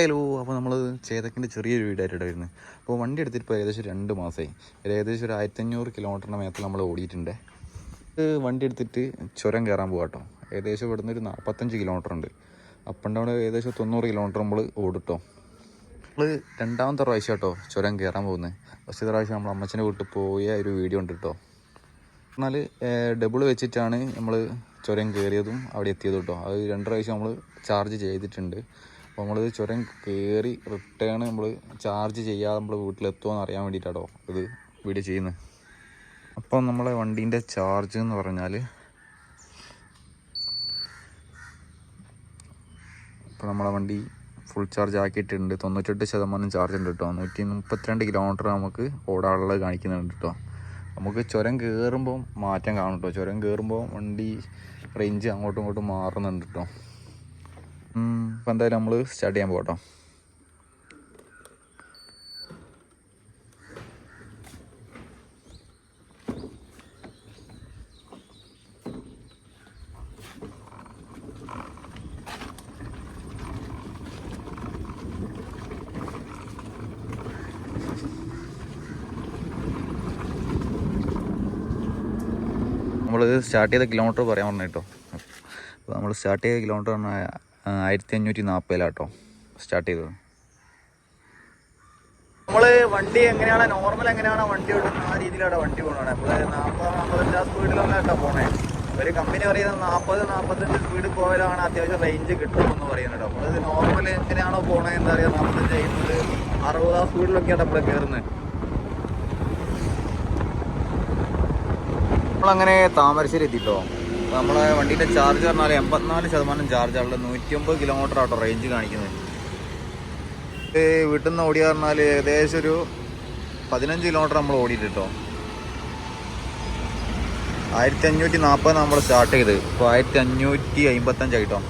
Hello, അപ്പോൾ നമ്മൾ ചേതക്കിൻ്റെ ചെറിയൊരു വീടായിട്ടാണ് വരുന്നത്. അപ്പോൾ വണ്ടി എടുത്തിട്ട് ഇപ്പോൾ ഏകദേശം 2 മാസമായി. ഏകദേശം ഒരു 1500 കിലോമീറ്ററിൻ്റെ മേത്തിൽ നമ്മൾ ഓടിയിട്ടുണ്ട്. വണ്ടി എടുത്തിട്ട് ചുരം കയറാൻ പോകാം കേട്ടോ. ഏകദേശം ഇവിടുന്ന് ഒരു 45 കിലോമീറ്റർ ഉണ്ട്. അപ്പം അവിടെ ഏകദേശം 90 കിലോമീറ്റർ നമ്മൾ ഓടിട്ടോ. നമ്മൾ രണ്ടാമത്തെ പ്രാവശ്യം കേട്ടോ ചുരം കയറാൻ പോകുന്നത്. ഫസ്റ്റ് പ്രാവശ്യം നമ്മൾ അമ്മച്ചൻ്റെ വീട്ടിൽ പോയ ഒരു വീഡിയോ ഉണ്ട് കേട്ടോ. എന്നാൽ ഡബിൾ വെച്ചിട്ടാണ് നമ്മൾ ചുരം കയറിയതും അവിടെ എത്തിയതും കേട്ടോ. അത് 2 പ്രാവശ്യം നമ്മൾ ചാർജ് ചെയ്തിട്ടുണ്ട്. അപ്പോൾ നമ്മൾ ചുരം കയറി റിട്ടേൺ നമ്മൾ ചാർജ് ചെയ്യാതെ നമ്മൾ വീട്ടിലെത്തുമോ എന്ന് അറിയാൻ വേണ്ടിയിട്ടാണോ ഇത് വീഡിയോ ചെയ്യുന്നത്. അപ്പോൾ നമ്മളെ വണ്ടീൻ്റെ ചാർജ് എന്ന് പറഞ്ഞാൽ ഇപ്പോൾ നമ്മളെ വണ്ടി ഫുൾ ചാർജ് ആക്കിയിട്ടുണ്ട്. 98% ചാർജ് ഉണ്ട് കേട്ടോ. 132 കിലോമീറ്റർ നമുക്ക് ഓടാനുള്ളത് കാണിക്കുന്നുണ്ട് കേട്ടോ. നമുക്ക് ചുരം കയറുമ്പോൾ മാറ്റം കാണും കേട്ടോ. ചുരം കയറുമ്പോൾ വണ്ടി റേഞ്ച് അങ്ങോട്ടും ഇങ്ങോട്ടും മാറുന്നുണ്ട് കേട്ടോ. അപ്പോൾ എന്തായാലും നമ്മൾ സ്റ്റാർട്ട് ചെയ്യാൻ പോകട്ടോ. നമ്മൾ സ്റ്റാർട്ട് ചെയ്ത കിലോമീറ്റർ പറയാൻ പറഞ്ഞു കേട്ടോ. അപ്പോൾ നമ്മൾ സ്റ്റാർട്ട് ചെയ്ത കിലോമീറ്റർ പറഞ്ഞാൽ 1540 സ്റ്റാർട്ട് ചെയ്തത്. നമ്മൾ വണ്ടി എങ്ങനെയാണ് നോർമൽ എങ്ങനെയാണോ വണ്ടി ഓടുന്നത് ആ രീതിയിലാണ് വണ്ടി പോകണേ. അപ്പോൾ 40-45 സ്പീഡിലൊന്നും കേട്ടോ പോണേ. ഒരു കമ്പനി പറയുന്നത് 40-45 സ്പീഡിൽ പോയാലാണ് അത്യാവശ്യം റേഞ്ച് കിട്ടുമെന്ന് പറയുന്നത്. അപ്പോൾ ഇത് നോർമൽ എങ്ങനെയാണോ പോണത് എന്താ പറയുക, 45 60 സ്പീഡിലൊക്കെയാണ് നമ്മൾ കയറുന്നത്. നമ്മളങ്ങനെ താമരശ്ശേരി എത്തിയിട്ടോ. നമ്മളെ വണ്ടീൻ്റെ ചാർജ് പറഞ്ഞാൽ 84% ചാർജാണുള്ള 109 കിലോമീറ്റർ ആട്ടോ റേഞ്ച് കാണിക്കുന്നത്. വീട്ടിൽ നിന്ന് ഓടിയ പറഞ്ഞാൽ ഏകദേശം ഒരു 15 കിലോമീറ്റർ നമ്മൾ ഓടിയിട്ട് കേട്ടോ. 1540 നമ്മൾ സ്റ്റാർട്ട് ചെയ്ത് ഇപ്പോൾ 1555 ആയിട്ടോ.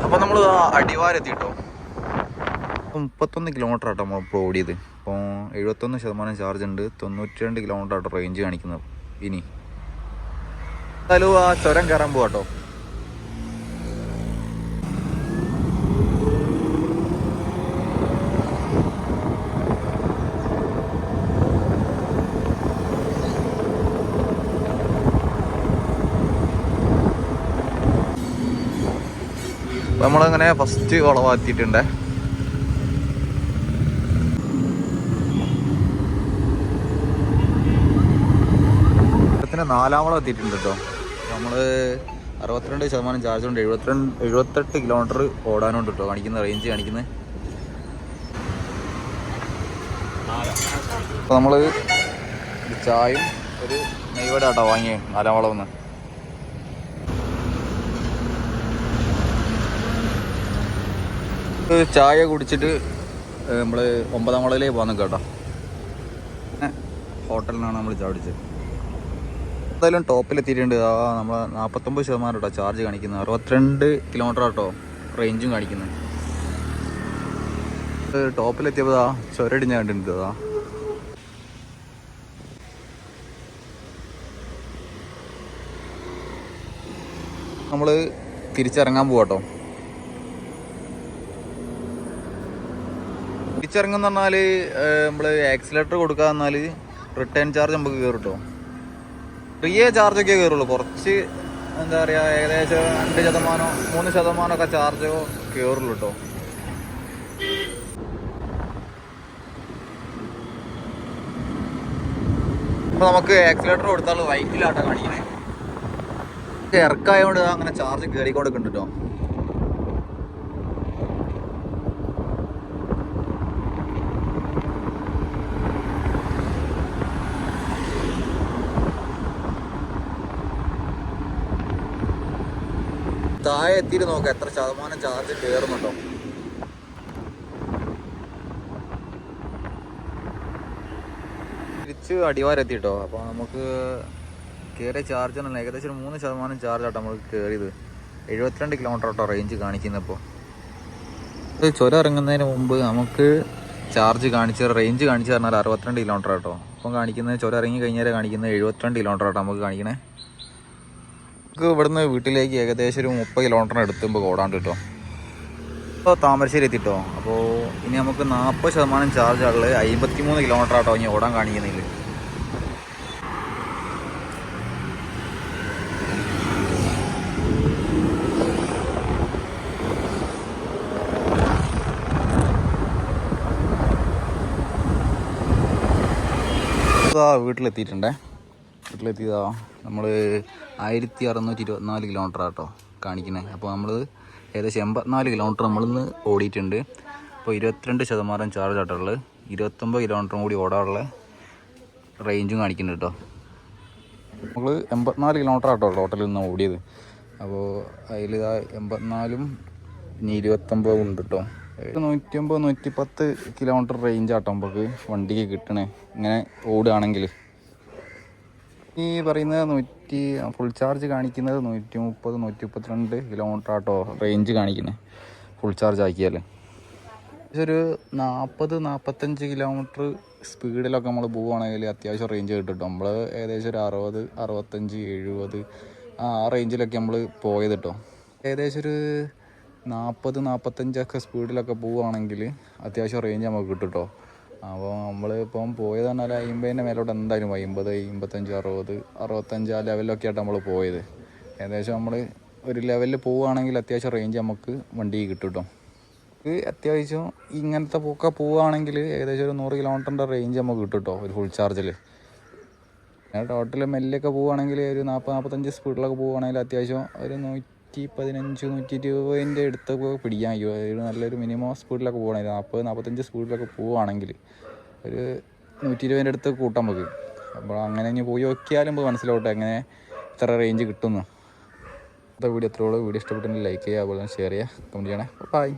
അപ്പോൾ നമ്മൾ അടിവാരെത്തിട്ടോ. 31 കിലോമീറ്റർ ആട്ടോ നമ്മൾ ഇപ്പോൾ ഓടിയത്. അപ്പോൾ 71% ചാർജ് ഉണ്ട്. 92 കിലോമീറ്റർ ആട്ടോ റേഞ്ച് കാണിക്കുന്നത്. ഇനി എന്തായാലും ആ ചുരം കയറാൻ പോവാട്ടോ. നമ്മളങ്ങനെ ഫസ്റ്റ് വളവാത്തിയിട്ടുണ്ട്. പിന്നെ 4ാം വളം എത്തിയിട്ടുണ്ട് കേട്ടോ. നമ്മൾ 62% ചാർജ് ഉണ്ട്. 78 കിലോമീറ്റർ ഓടാനുണ്ട് കേട്ടോ കാണിക്കുന്ന റേഞ്ച് കാണിക്കുന്നത്. അപ്പോൾ നമ്മൾ ചായയും ഒരു നെയ്വട ആട്ടോ വാങ്ങിയേ 4ാം വളം ഒന്ന്. ചായ കുടിച്ചിട്ട് നമ്മൾ 9ാം വളയിലേക്ക് പോകാൻ നിൽക്കാം കേട്ടോ. ഹോട്ടലിൽ നിന്നാണ് നമ്മൾ ചായ കുടിച്ചത്. എന്തായാലും ടോപ്പിലെത്തിയിട്ടുണ്ട്. നമ്മൾ 49% കേട്ടോ ചാർജ് കാണിക്കുന്നത്. 62 കിലോമീറ്റർ ആട്ടോ റേഞ്ചും കാണിക്കുന്നത്. ടോപ്പിലെത്തിയപ്പോൾ ചുരടിഞ്ഞ കണ്ടിട്ടുണ്ട്. നമ്മൾ തിരിച്ചിറങ്ങാൻ പോവാട്ടോ. തിരിച്ചിറങ്ങുന്ന പറഞ്ഞാൽ നമ്മൾ ആക്സിലേറ്റർ കൊടുക്കുക എന്നാൽ റിട്ടേൺ ചാർജ് നമുക്ക് കയറും കേട്ടോ. ഫ്രീയേ ചാർജൊക്കെ കയറുള്ളൂ. കുറച്ച് എന്താ പറയുക, ഏകദേശം 2%-3% ഒക്കെ ചാർജോ കയറുള്ളൂ കേട്ടോ. അപ്പോൾ നമുക്ക് ആക്സിലേറ്റർ കൊടുത്താൽ വൈറ്റിലാട്ടോ കാണിക്കണേ. ഇറക്കായതുകൊണ്ട് അങ്ങനെ ചാർജ് കയറിക്കൊണ്ടിരിക്കുന്നുണ്ട് കേട്ടോ. താഴെ എത്തിയിട്ട് നോക്കാം എത്ര ശതമാനം ചാർജ് കയറുന്നുണ്ടോ. തിരിച്ച് അടിവാരെത്തിട്ടോ. അപ്പോൾ നമുക്ക് കയറിയ ചാർജ് ഏകദേശം 3% ചാർജ് ആട്ടോ നമ്മൾ കയറിയത്. 72 കിലോമീറ്റർ ആട്ടോ റേഞ്ച് കാണിക്കുന്നപ്പോൾ. ചുരം ഇറങ്ങുന്നതിന് മുമ്പ് നമുക്ക് ചാർജ് റേഞ്ച് കാണിച്ച് പറഞ്ഞാൽ 62 കിലോമീറ്റർ കേട്ടോ. അപ്പം കാണിക്കുന്നത് ചുരം ഇറങ്ങി കഴിഞ്ഞാൽ കാണിക്കുന്നത് 72 കിലോമീറ്റർ കേട്ടോ നമുക്ക് കാണിക്കണേ. നമുക്ക് ഇവിടുന്ന് വീട്ടിലേക്ക് ഏകദേശം ഒരു 30 കിലോമീറ്ററിന് എടുത്തുമ്പോൾ ഓടാണ്ട് കേട്ടോ. ഇപ്പോൾ താമരശ്ശേരി എത്തിട്ടോ. അപ്പോൾ ഇനി നമുക്ക് 40% ചാർജ് ഉള്ളത് 53 കിലോമീറ്റർ ആട്ടോ ഇനി ഓടാൻ കാണിക്കുന്നതിൽ. വീട്ടിലെത്തിയതാ നമ്മൾ 1624 കിലോമീറ്റർ ആട്ടോ കാണിക്കുന്നത്. അപ്പോൾ നമ്മൾ ഏകദേശം 84 കിലോമീറ്റർ നമ്മളിന്ന് ഓടിയിട്ടുണ്ട്. അപ്പോൾ 22% ചാർജ് ആട്ടുള്ളത്. 29 കിലോമീറ്ററും കൂടി ഓടാനുള്ള റേഞ്ചും കാണിക്കുന്നുണ്ട് കേട്ടോ. നമ്മൾ 84 കിലോമീറ്റർ ആട്ടോ ടോട്ടൽ ഇന്ന് ഓടിയത്. അപ്പോൾ അതിൽ 84ഉം ഇനി 29 ഉണ്ട് കേട്ടോ. 150-110 കിലോമീറ്റർ റേഞ്ച് ആട്ടോ നമുക്ക് വണ്ടിക്ക് കിട്ടണേ ഇങ്ങനെ ഓടുകയാണെങ്കിൽ. ഈ പറയുന്നത് ഫുൾ ചാർജ് കാണിക്കുന്നത് 130-132 കിലോമീറ്റർ ആട്ടോ റേഞ്ച് കാണിക്കുന്നത് ഫുൾ ചാർജ് ആക്കിയാൽ. ഒരു 40-45 കിലോമീറ്റർ സ്പീഡിലൊക്കെ നമ്മൾ പോവുകയാണെങ്കിൽ അത്യാവശ്യം റേഞ്ച് കിട്ടും കേട്ടോ. നമ്മൾ ഏകദേശം ഒരു 60-65-70 ആ റേഞ്ചിലൊക്കെ നമ്മൾ പോയത് കേട്ടോ. ഏകദേശം ഒരു 40-45 സ്പീഡിലൊക്കെ പോവുകയാണെങ്കിൽ അത്യാവശ്യം റേഞ്ച് നമുക്ക് കിട്ടും കേട്ടോ. അപ്പോൾ നമ്മളിപ്പം പോയത് പറഞ്ഞാൽ 50-ൻ്റെ മേലോട്ട് എന്തായാലും 50, 55, 60, 65 ആ ലെവലിലൊക്കെ ആയിട്ട് നമ്മൾ പോയത്. ഏകദേശം നമ്മൾ ഒരു ലെവലിൽ പോവുകയാണെങ്കിൽ അത്യാവശ്യം റേഞ്ച് നമുക്ക് വണ്ടിക്ക് കിട്ടും കേട്ടോ. അത്യാവശ്യം ഇങ്ങനത്തെ പോവുകയാണെങ്കിൽ ഏകദേശം ഒരു 100 കിലോമീറ്ററിൻ്റെ റേഞ്ച് നമുക്ക് കിട്ടും കേട്ടോ ഒരു ഫുൾ ചാർജിൽ. പിന്നെ ടോട്ടൽ മെല്ലൊക്കെ പോവുകയാണെങ്കിൽ ഒരു 40-45 സ്പീഡിലൊക്കെ പോവുകയാണെങ്കിൽ അത്യാവശ്യം ഒരു 115-120 അടുത്തൊക്കെ പിടിക്കാൻ കഴിയും. നല്ലൊരു മിനിമം സ്പീഡിലൊക്കെ പോകണമെങ്കിൽ 40-45 സ്പീഡിലൊക്കെ പോവുകയാണെങ്കിൽ ഒരു 120 അടുത്ത് കൂട്ടാൻ നമുക്ക്. അപ്പോൾ അങ്ങനെ ഇനി പോയി നോക്കിയാലും നമുക്ക് മനസ്സിലാവട്ടെ എങ്ങനെ ഇത്ര റേഞ്ച് കിട്ടുമെന്ന്. അടുത്ത വീഡിയോ എത്രയോളം വീഡിയോ ഇഷ്ടപ്പെട്ടെങ്കിൽ ലൈക്ക് ചെയ്യുക, അതുപോലെ ഷെയർ ചെയ്യുക, കമൻറ്റ് ചെയ്യണേ. ബൈ.